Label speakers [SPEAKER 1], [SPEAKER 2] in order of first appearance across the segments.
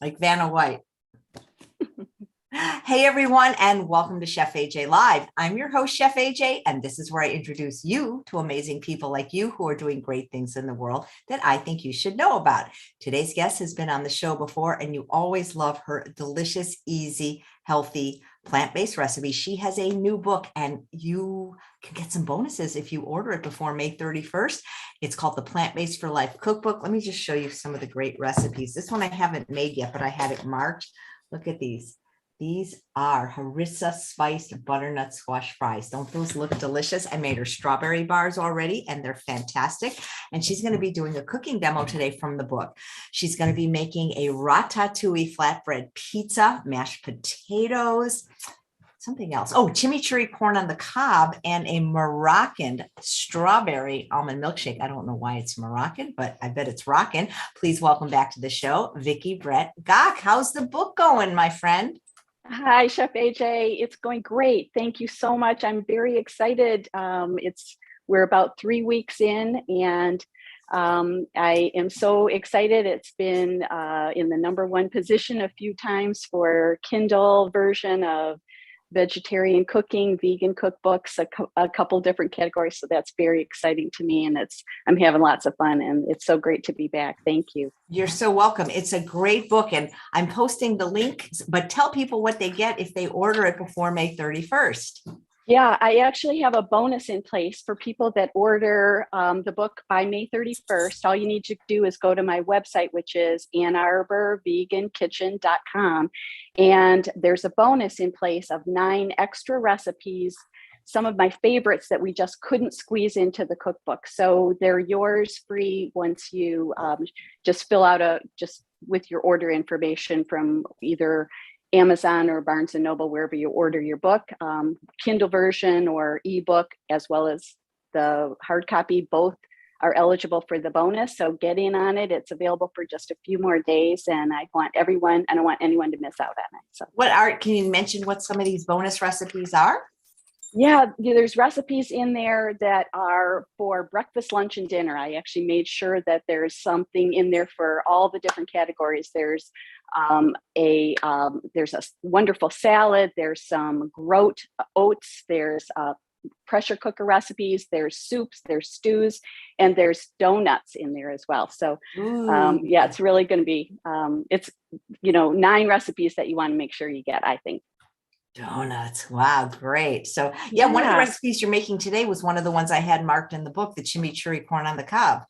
[SPEAKER 1] like Vanna White. Hey everyone, and welcome to Chef AJ Live. I'm your host, Chef AJ, and this is where I introduce you to amazing people like you who are doing great things in the world that I think you should know about. Today's guest has been on the show before, and you always love her delicious, easy, healthy, plant-based recipes. She has a new book, and you can get some bonuses if you order it before May 31st. It's called the Plant-Based for Life Cookbook. Let me just show you some of the great recipes. This one I haven't made yet, but I had it marked. Look at these. These are Harissa spiced butternut squash fries. Don't those look delicious? I made her strawberry bars already, and they're fantastic. And she's going to be doing a cooking demo today from the book. She's going to be making a Ratatouille Flatbread pizza, mashed potatoes, something else. Oh, Chimichurri Corn on the cob, and a Moroccan strawberry almond milkshake. I don't know why it's Moroccan, but I bet it's rockin'. Please welcome back to the show, Vicki Brett-Gach. How's the book going, my friend?
[SPEAKER 2] Hi, Chef AJ. It's going great. Thank you so much. I'm very excited. We're about 3 weeks in, and I am so excited. It's been in the #1 position a few times for Kindle version of vegetarian cooking, vegan cookbooks, a couple different categories. So that's very exciting to me, and I'm having lots of fun, and it's so great to be back. Thank you.
[SPEAKER 1] You're so welcome. It's a great book, and I'm posting the link, but tell people what they get if they order it before May 31st.
[SPEAKER 2] Yeah, I actually have a bonus in place for people that order the book by May 31st. All you need to do is go to my website, which is AnnArborVeganKitchen.com. And there's a bonus in place of 9 extra recipes, some of my favorites that we just couldn't squeeze into the cookbook. So they're yours free once you just fill out just with your order information from either Amazon or Barnes & Noble, wherever you order your book, Kindle version or ebook, as well as the hard copy, both are eligible for the bonus. So get in on it. It's available for just a few more days, and I don't want anyone to miss out on it. So
[SPEAKER 1] Can you mention what some of these bonus recipes are?
[SPEAKER 2] Yeah, there's recipes in there that are for breakfast, lunch, and dinner. I actually made sure that there's something in there for all the different categories. There's a wonderful salad. There's some groat oats. There's pressure cooker recipes. There's soups. There's stews, and there's donuts in there as well. So yeah, it's really going to be 9 recipes that you want to make sure you get, I think.
[SPEAKER 1] Donuts. Wow, great. So yeah, one of the recipes you're making today was one of the ones I had marked in the book, the chimichurri corn on the cob.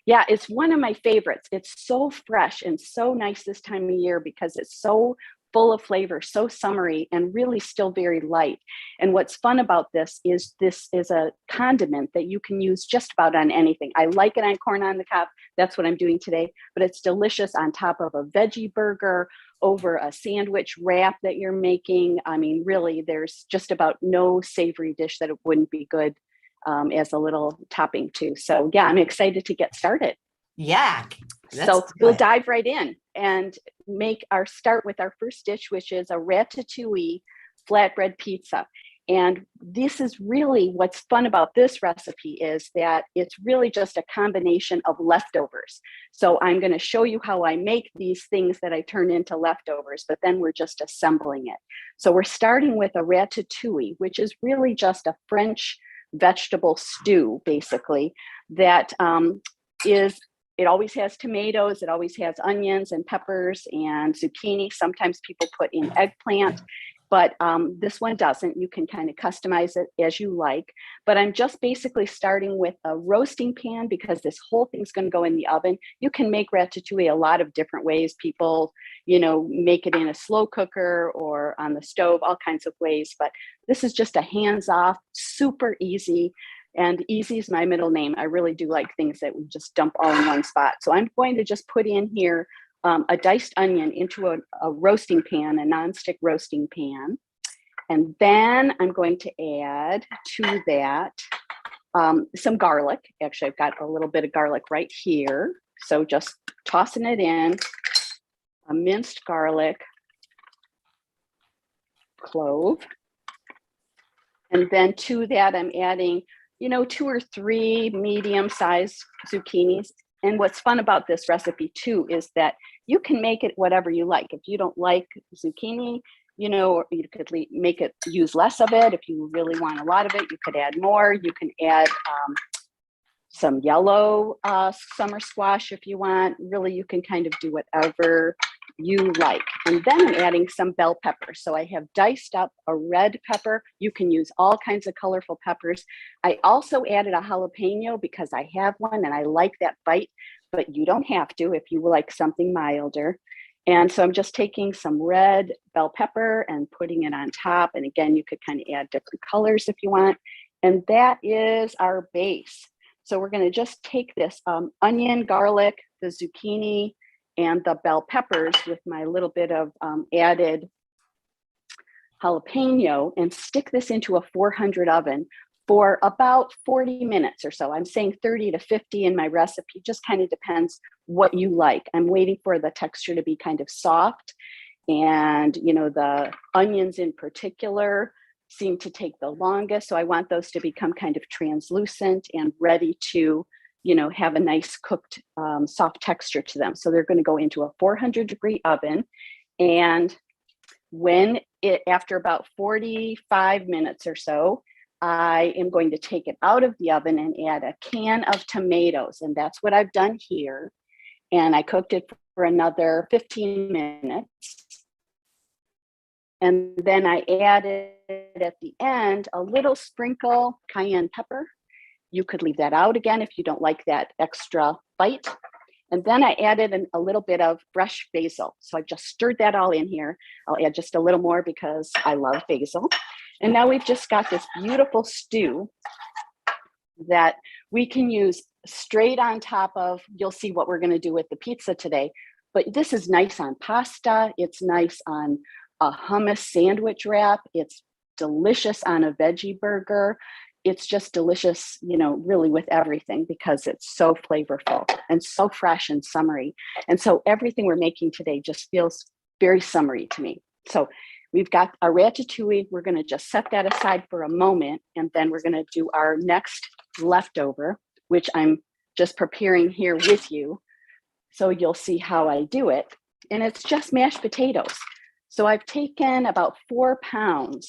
[SPEAKER 2] Yeah, it's one of my favorites. It's so fresh and so nice this time of year because it's so full of flavor, so summery, and really still very light. And what's fun about this is a condiment that you can use just about on anything. I like it on corn on the cob. That's what I'm doing today, but it's delicious on top of a veggie burger, over a sandwich wrap that you're making. I mean, really, there's just about no savory dish that it wouldn't be good as a little topping too. So yeah, I'm excited to get started.
[SPEAKER 1] Yeah.
[SPEAKER 2] So we'll dive right in and start with our first dish, which is a Ratatouille flatbread pizza. And this is really what's fun about this recipe is that it's really just a combination of leftovers. So I'm going to show you how I make these things that I turn into leftovers, but then we're just assembling it. So we're starting with a ratatouille, which is really just a French vegetable stew, basically, that it always has tomatoes, it always has onions and peppers and zucchini. Sometimes people put in eggplant, but this one doesn't. You can kind of customize it as you like. But I'm just basically starting with a roasting pan because this whole thing's going to go in the oven. You can make ratatouille a lot of different ways. People, make it in a slow cooker or on the stove, all kinds of ways. But this is just a hands-off, super easy. And easy is my middle name. I really do like things that we just dump all in one spot. So I'm going to just put in here a diced onion into a roasting pan, a nonstick roasting pan. And then I'm going to add to that some garlic. Actually, I've got a little bit of garlic right here. So just tossing it in, a minced garlic, clove. And then to that, I'm adding 2 or 3 medium-sized zucchinis. And what's fun about this recipe too is that you can make it whatever you like. If you don't like zucchini, you know, or you could make it, use less of it. If you really want a lot of it, you could add more. You can add some yellow summer squash if you want. Really, you can kind of do whatever you like. And then I'm adding some bell pepper. So I have diced up a red pepper. You can use all kinds of colorful peppers. I also added a jalapeno because I have one and I like that bite, but you don't have to if you like something milder. And so I'm just taking some red bell pepper and putting it on top. And again, you could kind of add different colors if you want. And that is our base. So we're going to just take this onion, garlic, the zucchini, and the bell peppers with my little bit of added jalapeno and stick this into a 400 oven for about 40 minutes or so. I'm saying 30 to 50 in my recipe, just kind of depends what you like. I'm waiting for the texture to be kind of soft. And, you know, the onions in particular seem to take the longest. So I want those to become kind of translucent and ready to, you know, have a nice cooked soft texture to them. So they're going to go into a 400-degree oven. And after about 45 minutes or so, I am going to take it out of the oven and add a can of tomatoes. And that's what I've done here. And I cooked it for another 15 minutes. And then I added at the end a little sprinkle cayenne pepper. You could leave that out again if you don't like that extra bite. And then I added a little bit of fresh basil. So I just stirred that all in here. I'll add just a little more because I love basil. And now we've just got this beautiful stew that we can use straight on top of, you'll see what we're going to do with the pizza today. But this is nice on pasta. It's nice on a hummus sandwich wrap. It's delicious on a veggie burger. It's just delicious, you know, really with everything because it's so flavorful and so fresh and summery. And so everything we're making today just feels very summery to me. So we've got our ratatouille. We're going to just set that aside for a moment. And then we're going to do our next leftover, which I'm just preparing here with you. So you'll see how I do it. And it's just mashed potatoes. So I've taken about 4 pounds.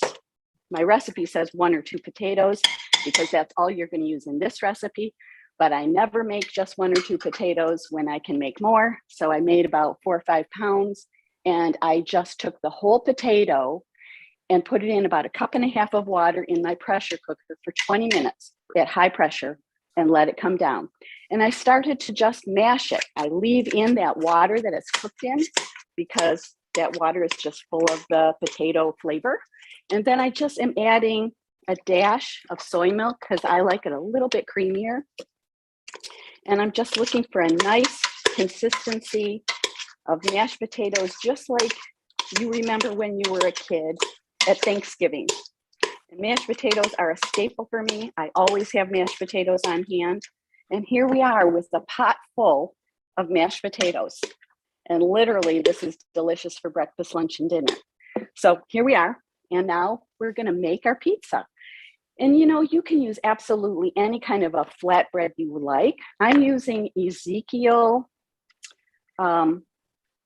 [SPEAKER 2] My recipe says 1 or 2 potatoes because that's all you're going to use in this recipe. But I never make just 1 or 2 potatoes when I can make more. So I made about 4 or 5 pounds. And I just took the whole potato and put it in about 1.5 cups of water in my pressure cooker for 20 minutes at high pressure and let it come down. And I started to just mash it. I leave in that water that it's cooked in because that water is just full of the potato flavor. And then I just am adding a dash of soy milk because I like it a little bit creamier. And I'm just looking for a nice consistency of mashed potatoes, just like you remember when you were a kid at Thanksgiving. And mashed potatoes are a staple for me. I always have mashed potatoes on hand. And here we are with a pot full of mashed potatoes. And literally, this is delicious for breakfast, lunch, and dinner. So here we are. And now we're going to make our pizza. And, you know, you can use absolutely any kind of a flatbread you like. I'm using Ezekiel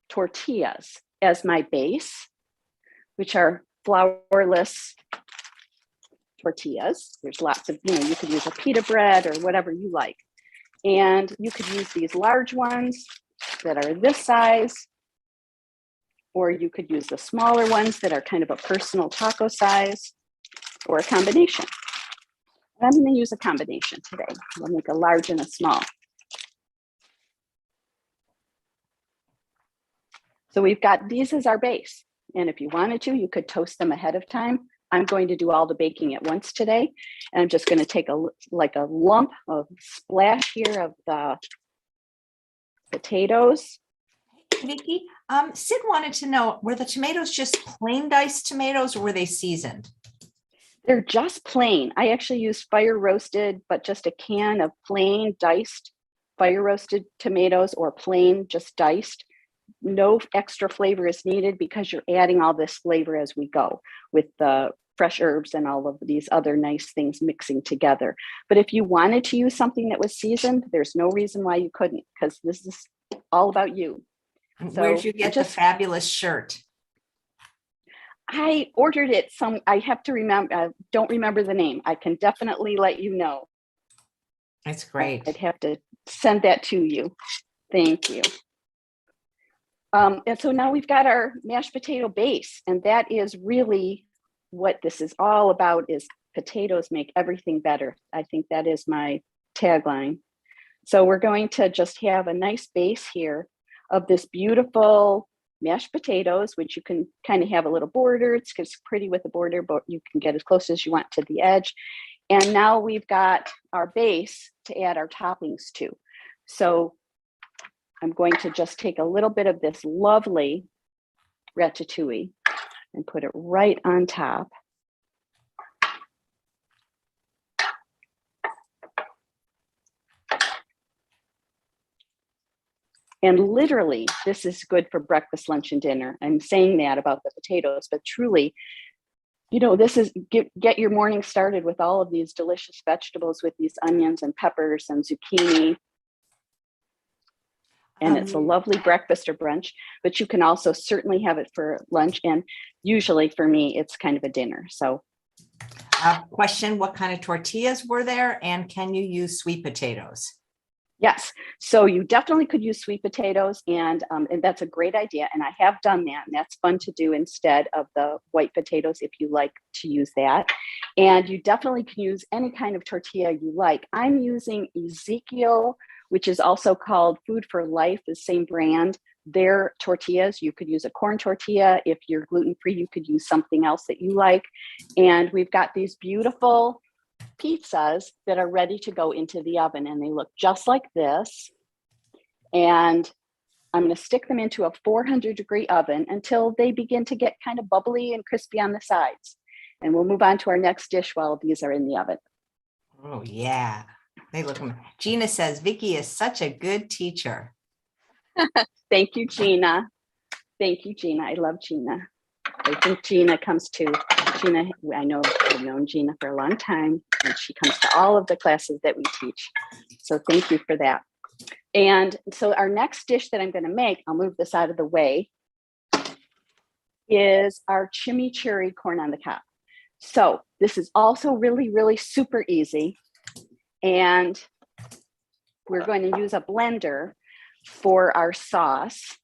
[SPEAKER 2] tortillas as my base, which are flourless tortillas. There's lots of, you know, you could use a pita bread or whatever you like. And you could use these large ones that are this size, or you could use the smaller ones that are kind of a personal taco size, or a combination. And I'm going to use a combination today. I'll make a large and a small. So we've got these as our base. And if you wanted to, you could toast them ahead of time. I'm going to do all the baking at once today. And I'm just going to take a lump of splash here of the potatoes.
[SPEAKER 1] Vicki, Sid wanted to know, were the tomatoes just plain diced tomatoes or were they seasoned?
[SPEAKER 2] They're just plain. I actually used fire roasted, but just a can of plain diced fire roasted tomatoes, or plain just diced. No extra flavor is needed because you're adding all this flavor as we go with the fresh herbs and all of these other nice things mixing together. But if you wanted to use something that was seasoned, there's no reason why you couldn't, because this is all about you. So
[SPEAKER 1] where'd you get the fabulous shirt?
[SPEAKER 2] I ordered it I have to remember, I don't remember the name. I can definitely let you know.
[SPEAKER 1] That's great.
[SPEAKER 2] I'd have to send that to you. Thank you. And so now we've got our mashed potato base, and that is really what this is all about, is potatoes make everything better. I think that is my tagline. So we're going to just have a nice base here of this beautiful mashed potatoes, which you can kind of have a little border. It's pretty with the border, but you can get as close as you want to the edge. And now we've got our base to add our toppings to. So I'm going to just take a little bit of this lovely ratatouille and put it right on top. And literally, this is good for breakfast, lunch, and dinner. I'm saying that about the potatoes, but truly, you know, this is get your morning started with all of these delicious vegetables, with these onions and peppers and zucchini. And it's a lovely breakfast or brunch, but you can also certainly have it for lunch. And usually for me, it's kind of a dinner. So
[SPEAKER 1] question, what kind of tortillas were there? And can you use sweet potatoes?
[SPEAKER 2] Yes. So you definitely could use sweet potatoes, and that's a great idea. And I have done that, and that's fun to do instead of the white potatoes if you like to use that. And you definitely can use any kind of tortilla you like. I'm using Ezekiel, which is also called Food for Life, the same brand. Their tortillas, you could use a corn tortilla. If you're gluten-free, you could use something else that you like. And we've got these beautiful pizzas that are ready to go into the oven, and they look just like this. And I'm going to stick them into a 400-degree oven until they begin to get kind of bubbly and crispy on the sides. And we'll move on to our next dish while these are in the oven.
[SPEAKER 1] Oh, yeah. They look. Gina says, Vicki is such a good teacher.
[SPEAKER 2] Thank you, Gina. Thank you, Gina. I love Gina. I think Gina comes to Gina. I know I've known Gina for a long time, and she comes to all of the classes that we teach. So thank you for that. And so our next dish that I'm going to make, I'll move this out of the way, is our chimichurri corn on the cob. So this is also really, really super easy. And we're going to use a blender for our sauce.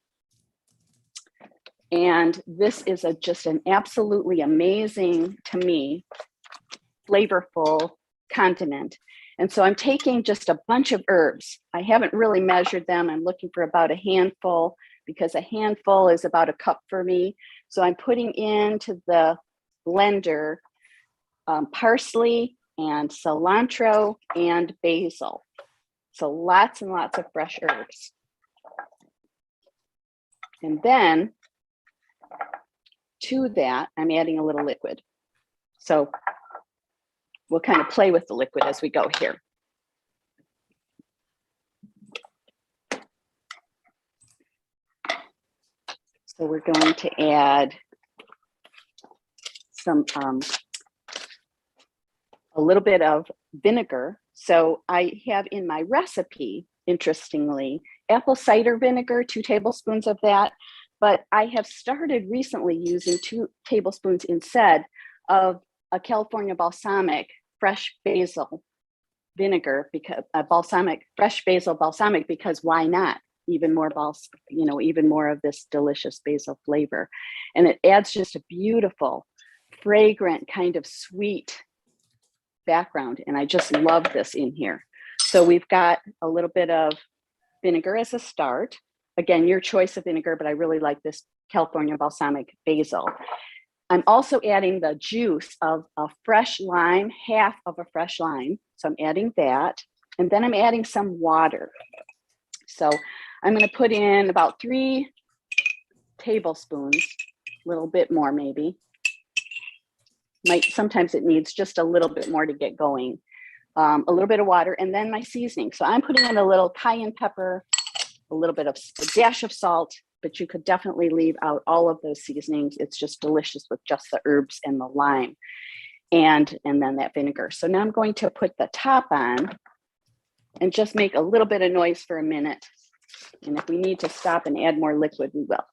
[SPEAKER 2] And this is just an absolutely amazing, to me, flavorful condiment. And so I'm taking just a bunch of herbs. I haven't really measured them. I'm looking for about a handful, because a handful is about a cup for me. So I'm putting into the blender parsley and cilantro and basil. So lots and lots of fresh herbs. And then to that, I'm adding a little liquid. So we'll kind of play with the liquid as we go here. So we're going to add some, a little bit of vinegar. So I have in my recipe, interestingly, apple cider vinegar, 2 tablespoons of that. But I have started recently using 2 tablespoons instead of a California balsamic fresh basil vinegar, because fresh basil balsamic, because why not? Even more even more of this delicious basil flavor. And it adds just a beautiful, fragrant, kind of sweet background. And I just love this in here. So we've got a little bit of vinegar as a start. Again, your choice of vinegar, but I really like this California balsamic basil. I'm also adding the juice of a fresh lime, half of a fresh lime. So I'm adding that. And then I'm adding some water. So I'm going to put in about 3 tablespoons, a little bit more maybe. Sometimes it needs just a little bit more to get going. A little bit of water, and then my seasoning. So I'm putting in a little cayenne pepper, a little bit of a dash of salt, but you could definitely leave out all of those seasonings. It's just delicious with just the herbs and the lime and then that vinegar. So now I'm going to put the top on and just make a little bit of noise for a minute. And if we need to stop and add more liquid, we will.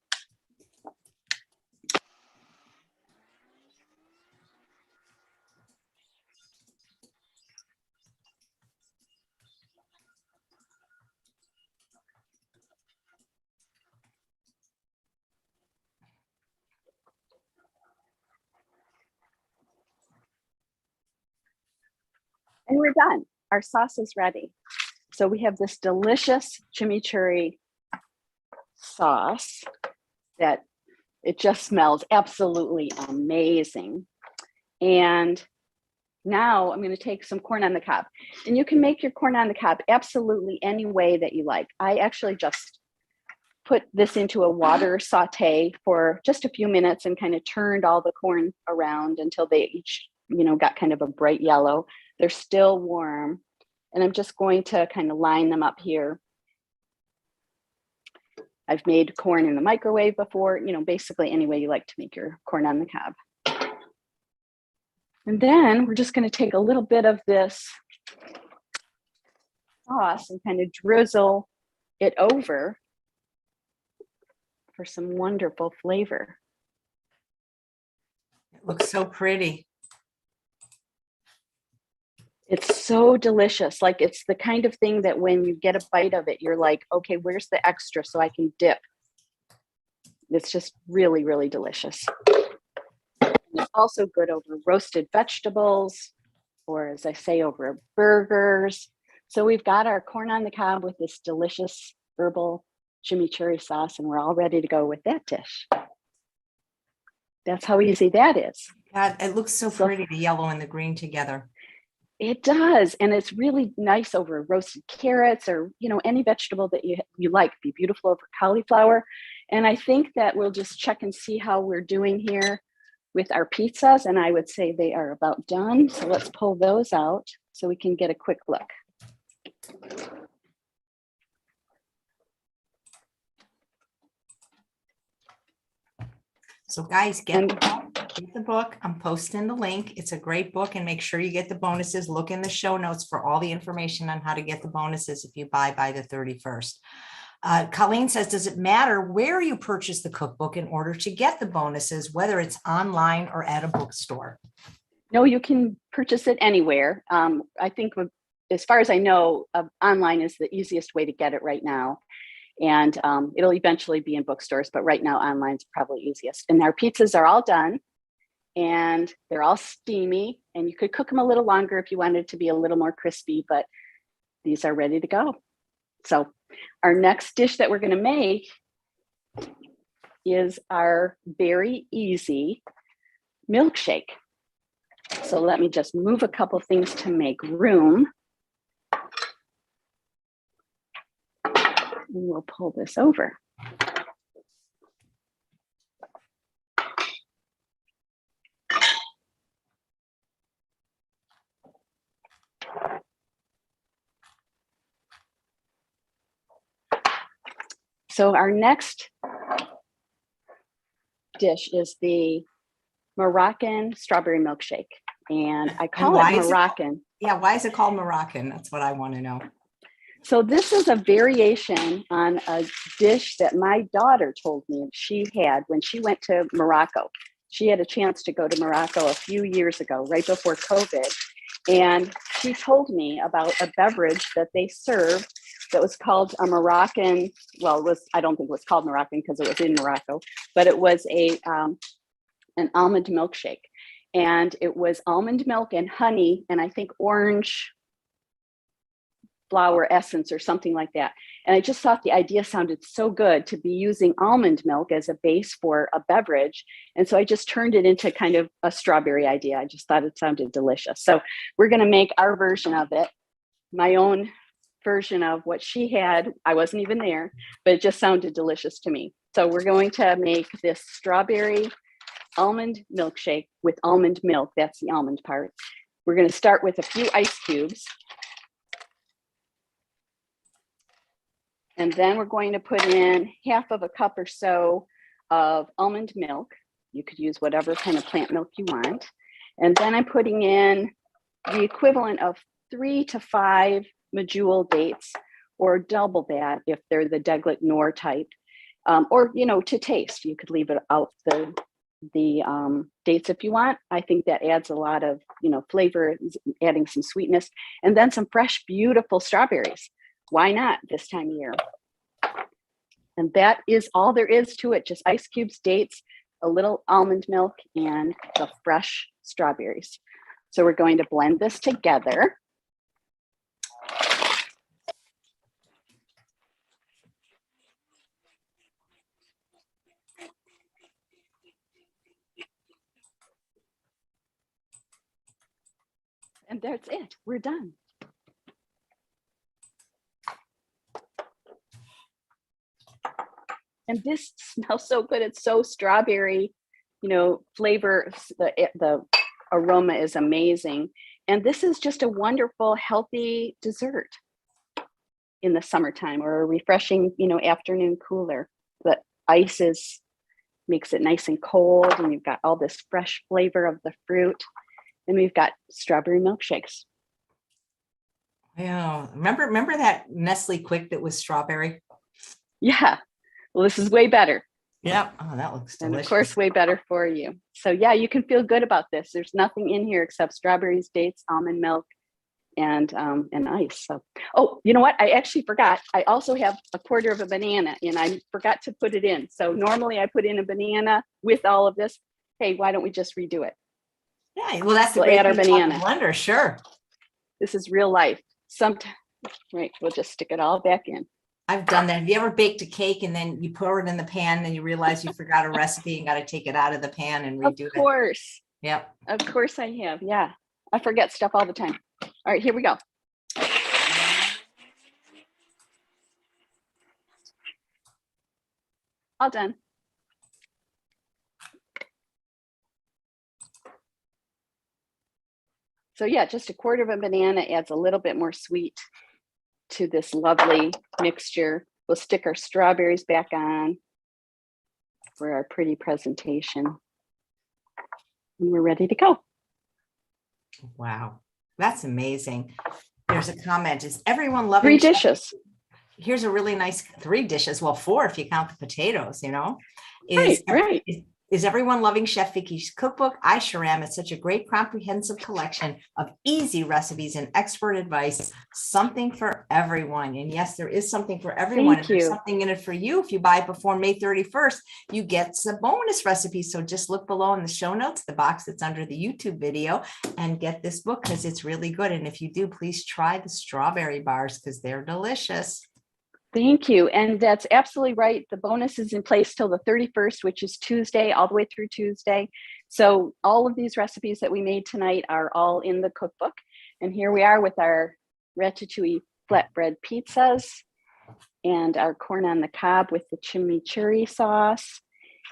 [SPEAKER 2] And we're done. Our sauce is ready. So we have this delicious chimichurri sauce that it just smells absolutely amazing. And now I'm going to take some corn on the cob. And you can make your corn on the cob absolutely any way that you like. I actually just put this into a water saute for just a few minutes and kind of turned all the corn around until they each, got kind of a bright yellow. They're still warm. And I'm just going to kind of line them up here. I've made corn in the microwave before, basically any way you like to make your corn on the cob. And then we're just going to take a little bit of this sauce and kind of drizzle it over for some wonderful flavor.
[SPEAKER 1] It looks so pretty.
[SPEAKER 2] It's so delicious. Like, it's the kind of thing that when you get a bite of it, you're like, okay, where's the extra so I can dip? It's just really, really delicious. And it's also good over roasted vegetables, or as I say, over burgers. So we've got our corn on the cob with this delicious herbal chimichurri sauce, and we're all ready to go with that dish. That's how easy that is.
[SPEAKER 1] God, it looks so pretty, the yellow and the green together.
[SPEAKER 2] It does. And it's really nice over roasted carrots or, any vegetable that you like. Be beautiful over cauliflower. And I think that we'll just check and see how we're doing here with our pizzas. And I would say they are about done. So let's pull those out so we can get a quick look.
[SPEAKER 1] So guys, get the book. I'm posting the link. It's a great book, and make sure you get the bonuses. Look in the show notes for all the information on how to get the bonuses if you buy by the 31st. Colleen says, does it matter where you purchase the cookbook in order to get the bonuses, whether it's online or at a bookstore?
[SPEAKER 2] No, you can purchase it anywhere. I think, as far as I know, online is the easiest way to get it right now. And it'll eventually be in bookstores, but right now online's probably easiest. And our pizzas are all done, and they're all steamy, and you could cook them a little longer if you wanted to be a little more crispy, but these are ready to go. So our next dish that we're going to make is our very easy milkshake. So let me just move a couple things to make room. And we'll pull this over. So our next dish is the Moroccan strawberry milkshake. And I call it Moroccan.
[SPEAKER 1] Why is it called Moroccan? That's what I want to know.
[SPEAKER 2] So this is a variation on a dish that my daughter told me she had when she went to Morocco. She had a chance to go to Morocco a few years ago, right before COVID. And she told me about a beverage that they served that was called a Moroccan. Well, I don't think it was called Moroccan because it was in Morocco, but it was an almond milkshake. And it was almond milk and honey, and I think orange flower essence or something like that. And I just thought the idea sounded so good to be using almond milk as a base for a beverage. And so I just turned it into kind of a strawberry idea. I just thought it sounded delicious. So we're going to make our version of it, my own version of what she had. I wasn't even there, but it just sounded delicious to me. So we're going to make this strawberry almond milkshake with almond milk. That's the almond part. We're going to start with a few ice cubes. And then we're going to put in half of a cup or so of almond milk. You could use whatever kind of plant milk you want. And then I'm putting in the equivalent of 3 to 5 medjool dates, or double that if they're the Deglet Noor type. Or, to taste, you could leave it out the dates if you want. I think that adds a lot of, flavor, adding some sweetness, and then some fresh, beautiful strawberries. Why not this time of year? And that is all there is to it. Just ice cubes, dates, a little almond milk, and the fresh strawberries. So we're going to blend this together. And that's it. We're done. And this smells so good. It's so strawberry, flavor. The aroma is amazing. And this is just a wonderful, healthy dessert in the summertime, or a refreshing, afternoon cooler. The ice makes it nice and cold, and you've got all this fresh flavor of the fruit. And we've got strawberry milkshakes.
[SPEAKER 1] Yeah. Remember that Nestle Quick that was strawberry?
[SPEAKER 2] Yeah. Well, this is way better.
[SPEAKER 1] Yep. Oh, that looks delicious.
[SPEAKER 2] And of course, way better for you. So yeah, you can feel good about this. There's nothing in here except strawberries, dates, almond milk, and ice. So, oh, you know what? I actually forgot. I also have a quarter of a banana, and I forgot to put it in. So normally I put in a banana with all of this. Hey, why don't we just redo it?
[SPEAKER 1] Yeah, well, that's the
[SPEAKER 2] We'll
[SPEAKER 1] great
[SPEAKER 2] add our
[SPEAKER 1] thing about
[SPEAKER 2] banana.
[SPEAKER 1] the blender. Sure.
[SPEAKER 2] This is real life. Right, we'll just stick it all back in.
[SPEAKER 1] I've done that. Have you ever baked a cake and then you pour it in the pan and you realize you forgot a recipe and got to take it out of the pan and redo it?
[SPEAKER 2] Of course.
[SPEAKER 1] Yep.
[SPEAKER 2] Of course I have. Yeah. I forget stuff all the time. All right, here we go. All done. So yeah, just a quarter of a banana adds a little bit more sweet to this lovely mixture. We'll stick our strawberries back on for our pretty presentation. And we're ready to go.
[SPEAKER 1] Wow. That's amazing. There's a comment. Is everyone loving
[SPEAKER 2] 3 dishes?
[SPEAKER 1] Here's a really nice 3 dishes. Well, 4 if you count the potatoes,
[SPEAKER 2] Right.
[SPEAKER 1] Is everyone loving Chef Vicki's cookbook? I sure am. It's such a great comprehensive collection of easy recipes and expert advice, something for everyone. And yes, there is something for everyone.
[SPEAKER 2] Thank
[SPEAKER 1] There's
[SPEAKER 2] you.
[SPEAKER 1] something in it for you. If you buy before May 31st, you get some bonus recipes. So just look below in the show notes, the box that's under the YouTube video, and get this book because it's really good. And if you do, please try the strawberry bars because they're delicious.
[SPEAKER 2] Thank you. And that's absolutely right. The bonus is in place till the 31st, which is Tuesday, all the way through Tuesday. So all of these recipes that we made tonight are all in the cookbook. And here we are with our Ratatouille Flatbread pizzas and our corn on the cob with the chimichurri sauce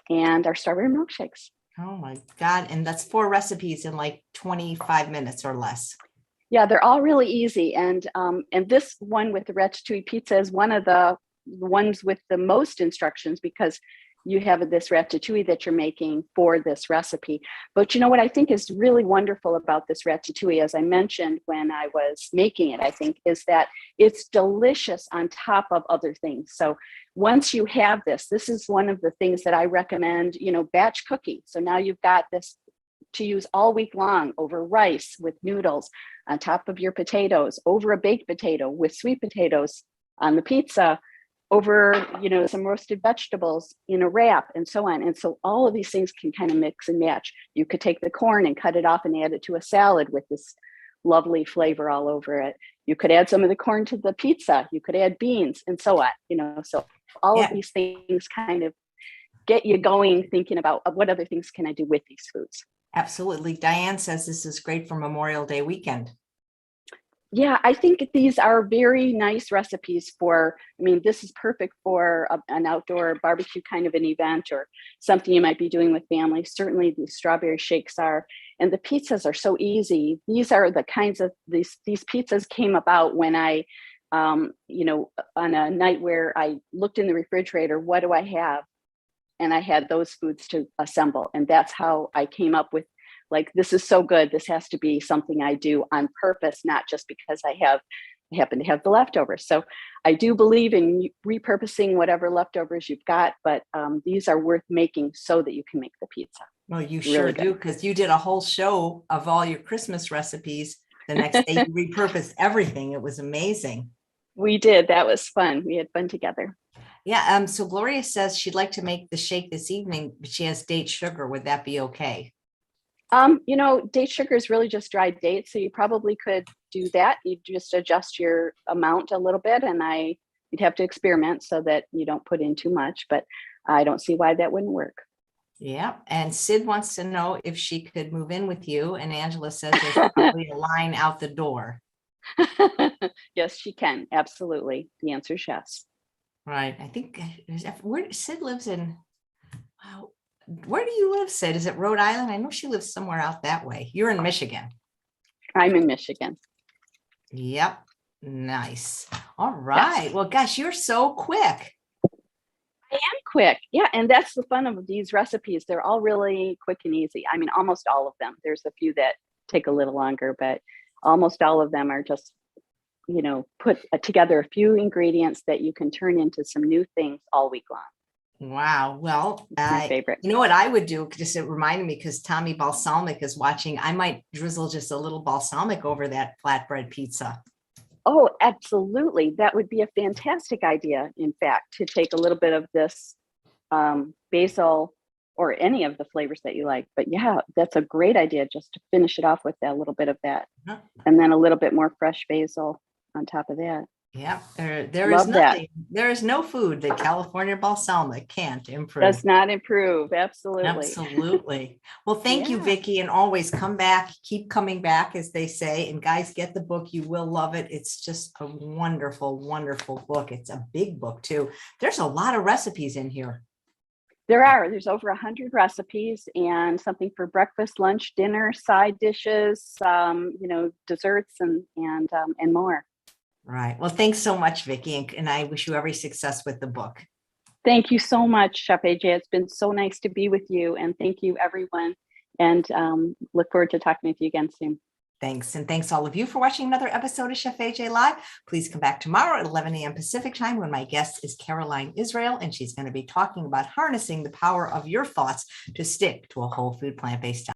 [SPEAKER 2] and our strawberry milkshakes.
[SPEAKER 1] Oh my God. And that's 4 recipes in like 25 minutes or less.
[SPEAKER 2] Yeah, they're all really easy. And this one with the ratatouille pizza is one of the ones with the most instructions because you have this ratatouille that you're making for this recipe. But you know what I think is really wonderful about this ratatouille, as I mentioned when I was making it, I think, is that it's delicious on top of other things. So once you have this is one of the things that I recommend, batch cooking. So now you've got this to use all week long over rice with noodles on top of your potatoes, over a baked potato with sweet potatoes on the pizza, over, some roasted vegetables in a wrap and so on. And so all of these things can kind of mix and match. You could take the corn and cut it off and add it to a salad with this lovely flavor all over it. You could add some of the corn to the pizza. You could add beans and so on, so all of these things kind of get you going, thinking about what other things can I do with these foods.
[SPEAKER 1] Absolutely. Diane says this is great for Memorial Day weekend.
[SPEAKER 2] Yeah, I think these are very nice recipes this is perfect for an outdoor barbecue kind of an event or something you might be doing with family. Certainly these strawberry shakes are, and the pizzas are so easy. These are the kinds of, these pizzas came about when I you know, on a night where I looked in the refrigerator, what do I have? And I had those foods to assemble. And that's how I came up with, like, this is so good. This has to be something I do on purpose, not just because I happen to have the leftovers. So I do believe in repurposing whatever leftovers you've got, but these are worth making so that you can make the pizza.
[SPEAKER 1] Well, you
[SPEAKER 2] Really
[SPEAKER 1] sure
[SPEAKER 2] good.
[SPEAKER 1] do, because you did a whole show of all your Christmas recipes. The next day, you repurposed everything. It was amazing.
[SPEAKER 2] We did. That was fun. We had fun together.
[SPEAKER 1] Yeah. So Gloria says she'd like to make the shake this evening, but she has date sugar. Would that be okay?
[SPEAKER 2] You know, date sugar is really just dried dates, so you probably could do that. You just adjust your amount a little bit, and you'd have to experiment so that you don't put in too much, but I don't see why that wouldn't work.
[SPEAKER 1] Yeah. And Sid wants to know if she could move in with you. And Angela says there's probably a line out the door.
[SPEAKER 2] Yes, she can. Absolutely. The answer is yes.
[SPEAKER 1] Right. I think where Sid lives in. Wow. Where do you live, Sid? Is it Rhode Island? I know she lives somewhere out that way. You're in Michigan.
[SPEAKER 2] I'm in Michigan.
[SPEAKER 1] Yep. Nice. All right. Yes. Well, gosh, you're so quick.
[SPEAKER 2] I am quick. Yeah. And that's the fun of these recipes. They're all really quick and easy. I mean, almost all of them. There's a few that take a little longer, but almost all of them are just, you know, put together a few ingredients that you can turn into some new things all week long.
[SPEAKER 1] Wow. Well,
[SPEAKER 2] my favorite.
[SPEAKER 1] You know what I would do? Just it reminded me, because Tommy Balsamic is watching. I might drizzle just a little balsamic over that flatbread pizza.
[SPEAKER 2] Oh, absolutely. That would be a fantastic idea, in fact, to take a little bit of this basil or any of the flavors that you like. But yeah, that's a great idea, just to finish it off with a little bit of that. Uh-huh. And then a little bit more fresh basil on top of that.
[SPEAKER 1] Yeah, there is nothing. There is no food that California balsamic can't improve.
[SPEAKER 2] Does not improve. Absolutely.
[SPEAKER 1] Absolutely. Well, thank you, Vicki, and always come back. Keep coming back, as they say. And guys, get the book. You will love it. It's just a wonderful, wonderful book. It's a big book too. There's a lot of recipes in here.
[SPEAKER 2] There's over 100 recipes, and something for breakfast, lunch, dinner, side dishes, you know, desserts, and more.
[SPEAKER 1] Right. Well, thanks so much, Vicki, and I wish you every success with the book.
[SPEAKER 2] Thank you so much, Chef AJ. It's been so nice to be with you, and thank you, everyone. And look forward to talking with you again soon.
[SPEAKER 1] Thanks. And thanks all of you for watching another episode of Chef AJ Live. Please come back tomorrow at 11 a.m. Pacific time, when my guest is Caroline Israel, and she's going to be talking about harnessing the power of your thoughts to stick to a whole food plant-based diet.